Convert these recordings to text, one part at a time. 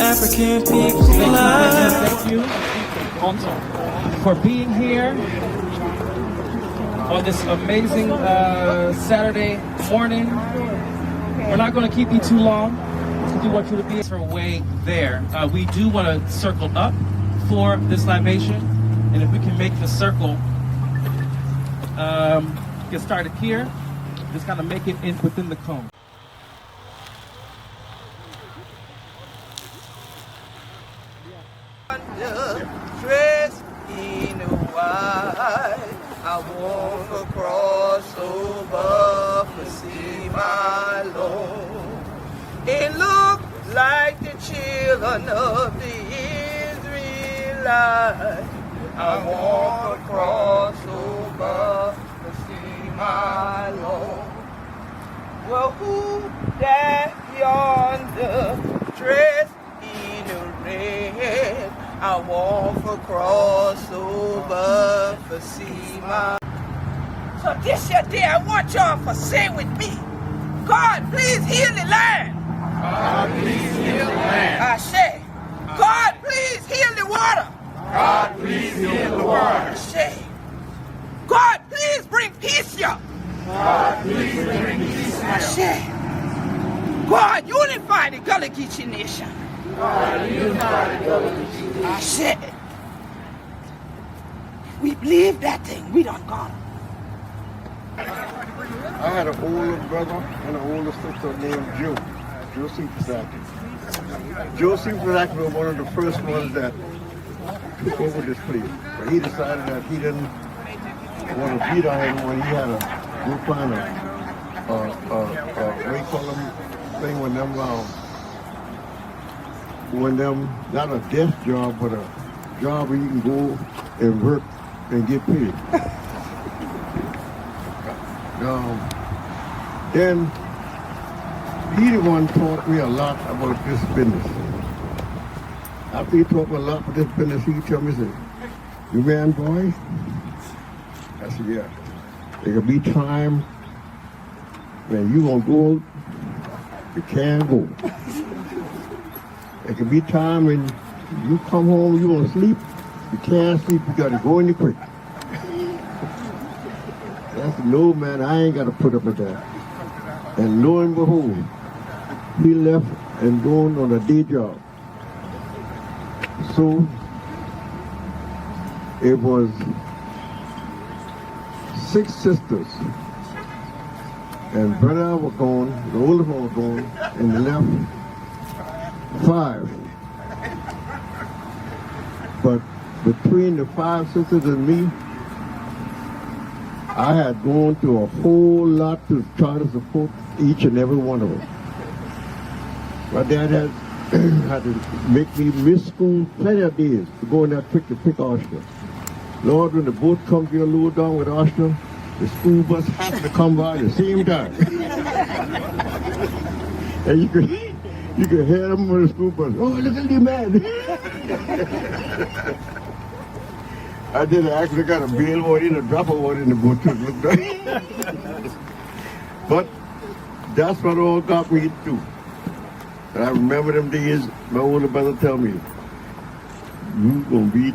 African people Thank you for being here on this amazing Saturday morning. We're not going to keep you too long. We do want you to be way there. We do want to circle up for this libation, and if we can make the circle get started here, just kind of make it in within the cone. Dressed in white, I walk across over to see my Lord. It looked like the children of the Israelites. I walk across over to see my Lord. Well, who that yonder dressed in red? I walk across over to see my. So this your day, I want y'all to say with me, God, please heal the land. God, please heal the land. I say, God, please heal the water. God, please heal the water. I say, God, please bring peace here. God, please bring peace here. I say, God, unify the Gullah Geechee Nation. God, unify the Gullah Geechee Nation. I said, we believe that thing. We don't got it. I had an older brother and an older sister named Chieftess. Chieftess was one of the first ones that took over this place. But he decided that he didn't want to beat on anyone. He had a good plan what do you call them thing when them not a desk job, but a job where you can go and work and get paid. Then he the one taught me a lot about this business. After he taught me a lot about this business, he told me, he said, "You man, boy?" I said, "Yeah. There could be time when you gonna go out, you can't go. There could be time when you come home, you gonna sleep, you can't sleep, you gotta go in the creek." I said, "No man, I ain't gotta put up with that." And lo and behold, he left and going on a day job. So it was 6 sisters, and brother was gone, the older one was gone, and the left 5. But between the 5 sisters and me, I had gone through a whole lot to try to support each and every one of them. My dad had to make me miss school plenty of days to go in that creek to pick oyster. Lord, when the boat comes here low down with oyster, the school bus has to come by at the same time. And you could hear them on the school bus. "Oh, look at the man." I did actually got a bail water and a drop of water in the boat too. But that's what all got me through. And I remember them days, my older brother tell me, "You gonna be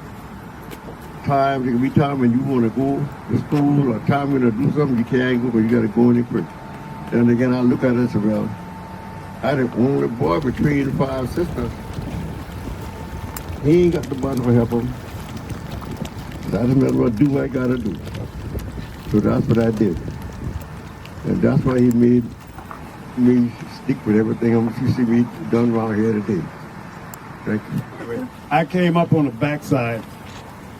time, there can be time when you wanna go to school or time when you do something you can't go, but you gotta go in the creek." And again, I look at it and say, well, I'm the only boy between 5 sisters. He ain't got the bottom to help him. So I just might as well do what I gotta do. So that's what I did. And that's why he made me stick with everything you see me done around here today. Thank you. I came up on the backside.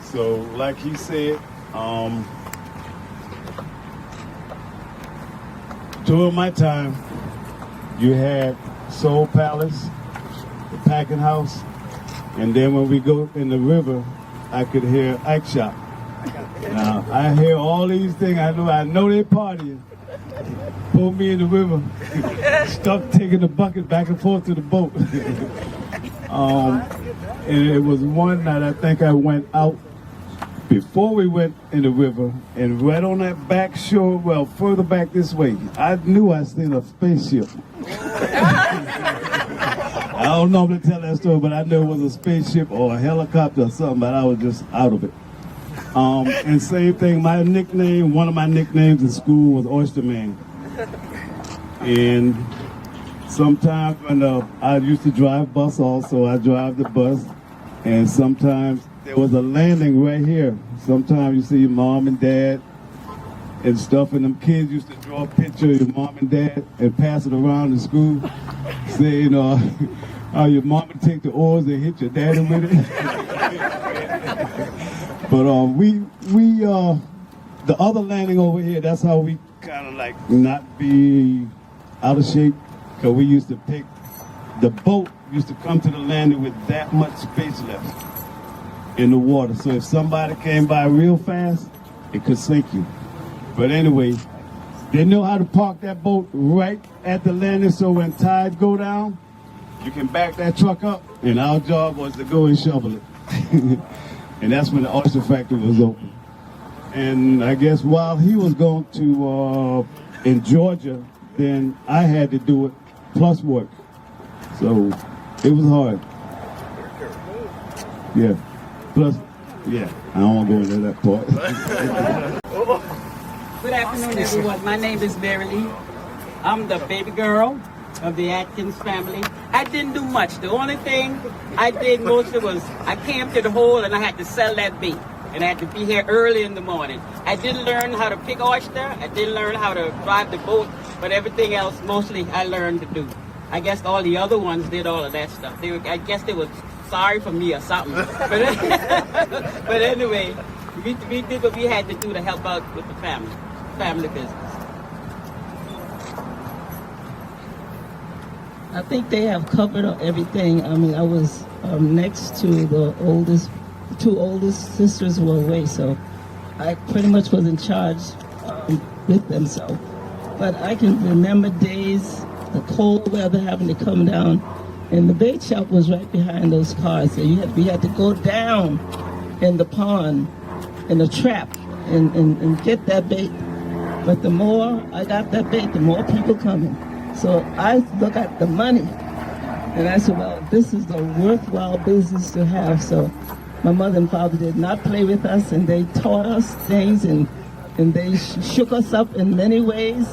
So like he said, during my time, you had Soul Palace, the Packing House, and then when we go in the river, I could hear Ike Shop. Now, I hear all these things, I know they partying. Pull me in the river, stuck taking the bucket back and forth to the boat. And it was one night I think I went out before we went in the river, and right on that back shore, well, further back this way, I knew I seen a spaceship. don't normally tell that story, but I know it was a spaceship or a helicopter or something, but I was just out of it. And same thing, one of my nicknames in school was Oyster Man. And sometimes when I used to drive bus also, I drive the bus, and sometimes there was a landing right here. Sometimes you see your mom and dad and stuff, and them kids used to draw a picture of your mom and dad and pass it around in school, saying, how your mom would take the oars and hit your daddy with it. But the other landing over here, that's how we kind of like not be out of shape, because we used to pick, the boat used to come to the landing with that much space left in the water. So if somebody came by real fast, it could sink you. But anyway, they know how to park that boat right at the landing, so when tides go down, you can back that truck up, and our job was to go and shovel it. And that's when the oyster factory was open. And I guess while he was going to in Georgia, then I had to do it plus work. So it was hard. Yeah. Plus, yeah, I don't want to go into that part. Good afternoon, everyone. My name is Mary Lee. I'm the baby girl of the Atkins family. I didn't do much. The only thing I did mostly was I came to the hole and I had to sell that bait. And I had to be here early in the morning. I didn't learn how to pick oyster. I didn't learn how to drive the boat. But everything else, mostly, I learned to do. I guess all the other ones did all of that stuff. I guess they were sorry for me or something. But anyway, we did what we had to do to help out with the family business. I think they have covered everything. I mean, I was next to the two oldest sisters were away, so I pretty much was in charge with them. So, but I can remember days, the cold weather having to come down, and the bait shop was right behind those cars. So we had to go down in the pond, in the trap, and get that bait. But the more I got that bait, the more people coming. So I look at the money, and I said, well, this is a worthwhile business to have. So my mother and father did not play with us, and they taught us things, and they shook us up in many ways,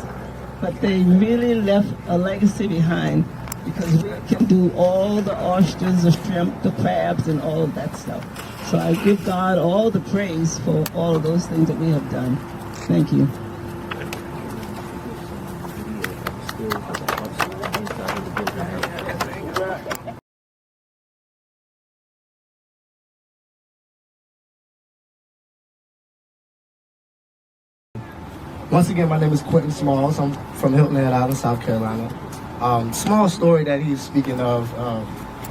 but they really left a legacy behind, because we can do all the oysters, the shrimp, the crabs, and all of that stuff. So I give God all the praise for all of those things that we have done. Thank you. Once again, my name is Quentin Smalls. I'm from Hilton Head Island, South Carolina. Small story that he's speaking of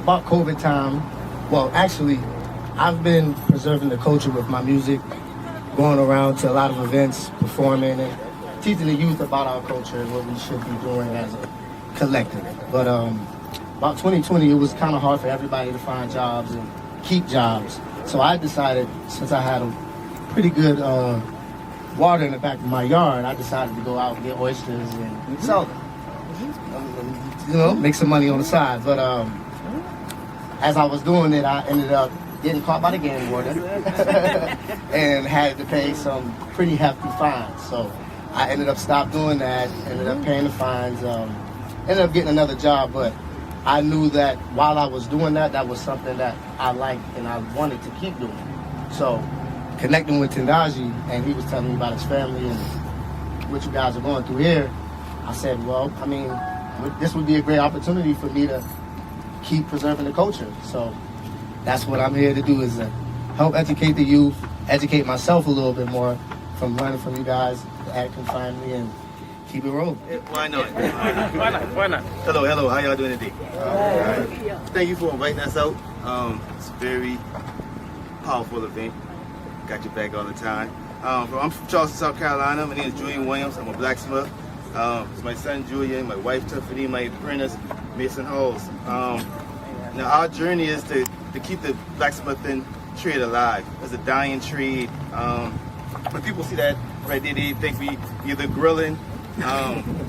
about COVID time. Well, actually, I've been preserving the culture with my music, going around to a lot of events, performing, and teaching the youth about our culture and what we should be doing as a collective. But about 2020, it was kind of hard for everybody to find jobs and keep jobs. So I decided, since I had a pretty good water in the back of my yard, I decided to go out and get oysters and sell them. Make some money on the side. But as I was doing it, I ended up getting caught by the game warden and had to pay some pretty hefty fines. So I ended up stopped doing that, ended up paying the fines, ended up getting another job. But I knew that while I was doing that, that was something that I liked and I wanted to keep doing. So connecting with Tendaji, and he was telling me about his family and what you guys are going through here, I said, well, I mean, this would be a great opportunity for me to keep preserving the culture. So that's what I'm here to do, is to help educate the youth, educate myself a little bit more from learning from you guys, the Atkins family, and keep it rolling. Why not? Why not? Hello, how y'all doing today? Thank you for inviting us out. It's a very powerful event. Got your back all the time. I'm from Charleston, South Carolina. My name is Julian Williams. I'm a blacksmith. It's my son Julian, my wife Tiffany, my apprentice Mason Halls. Now our journey is to keep the blacksmithing trade alive. It's a dying trade. When people see that right there, they think we either grilling,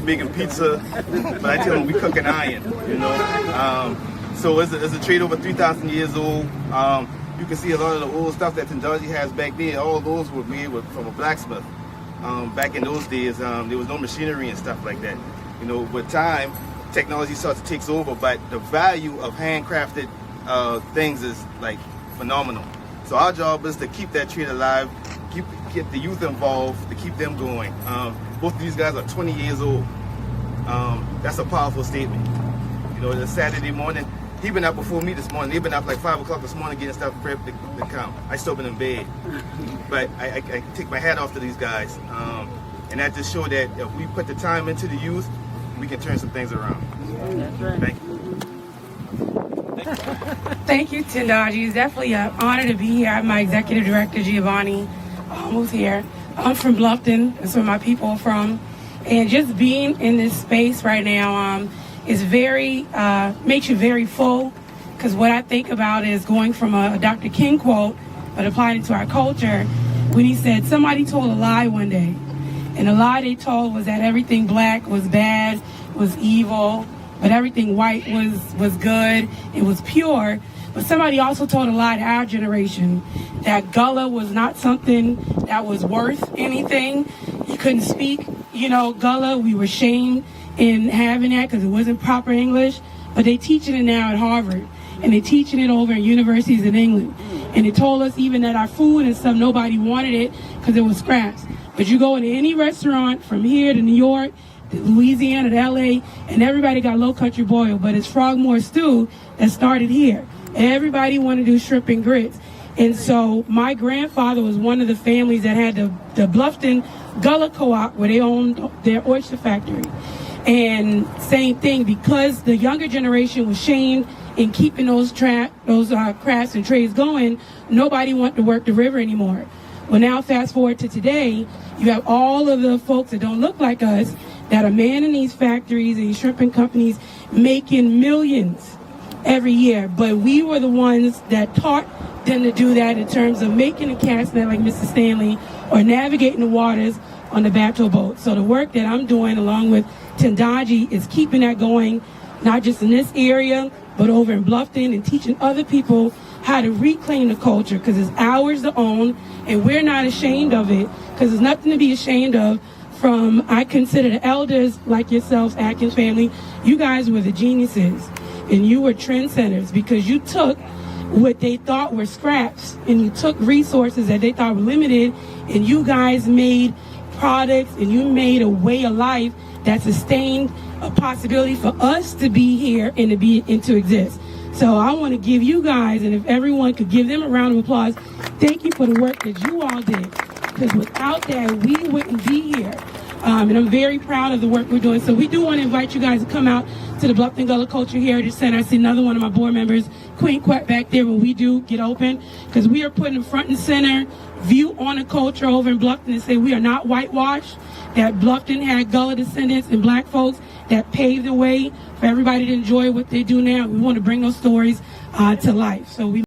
making pizza, but I tell them we cooking iron. So it's a tree over 3,000 years old. You can see a lot of the old stuff that Tendaji has back there. All those were made from a blacksmith. Back in those days, there was no machinery and stuff like that. You know, with time, technology starts to take over, but the value of handcrafted things is like phenomenal. So our job is to keep that trade alive, get the youth involved, to keep them going. Both of these guys are 20 years old. That's a powerful statement. You know, it's Saturday morning. He been up before me this morning. They've been up like 5 o'clock this morning getting stuff prepped to come. I still been in bed. But I take my hat off to these guys. And that just showed that if we put the time into the youth, we can turn some things around. That's right. Thank you. Thank you, Tendaji. It's definitely an honor to be here. I'm my executive director, Giovanni, who's here. I'm from Bluffton. That's where my people are from. And just being in this space right now is makes you very full. Because what I think about is going from a Dr. King quote, but applying it to our culture, when he said somebody told a lie one day. And the lie they told was that everything black was bad, was evil, but everything white was good, it was pure. But somebody also told a lie to our generation that Gullah was not something that was worth anything. You couldn't speak, Gullah. We were shamed in having that because it wasn't proper English. But they teaching it now at Harvard, and they teaching it over in universities in England. And they told us even that our food and stuff, nobody wanted it because it was scraps. But you go into any restaurant from here to New York, to Louisiana, to LA, and everybody got low country boil, but it's Frogmore stew that started here. And everybody wanted to do shrimp and grits. And so my grandfather was one of the families that had the Bluffton Gullah Co-op where they owned their oyster factory. And same thing, because the younger generation was shamed in keeping those crafts and trades going, nobody wanted to work the river anymore. Well, now fast forward to today, you have all of the folks that don't look like us that are manning these factories and these shrimping companies making millions every year. But we were the ones that taught them to do that in terms of making a cast net like Mr. Stanley or navigating the waters on the bateau boat. So the work that I'm doing along with Tendaji is keeping that going, not just in this area, but over in Bluffton, and teaching other people how to reclaim the culture, because it's ours to own, and we're not ashamed of it, because there's nothing to be ashamed of. I consider the elders like yourselves, Atkins family, you guys were the geniuses, and you were trendsetters, because you took what they thought were scraps, and you took resources that they thought were limited, and you guys made products, and you made a way of life that sustained a possibility for us to be here and to exist. So I want to give you guys, and if everyone could give them a round of applause, thank you for the work that you all did. Because without that, we wouldn't be here. And I'm very proud of the work we're doing. So we do want to invite you guys to come out to the Bluffton Gullah Culture Heritage Center. I see another one of my board members, Queen Quet, back there when we do get open. Because we are putting the front and center view on the culture over in Bluffton and say we are not whitewashed. That Bluffton had Gullah descendants and black folks that paved the way for everybody to enjoy what they do now. We want to bring those stories to life. So we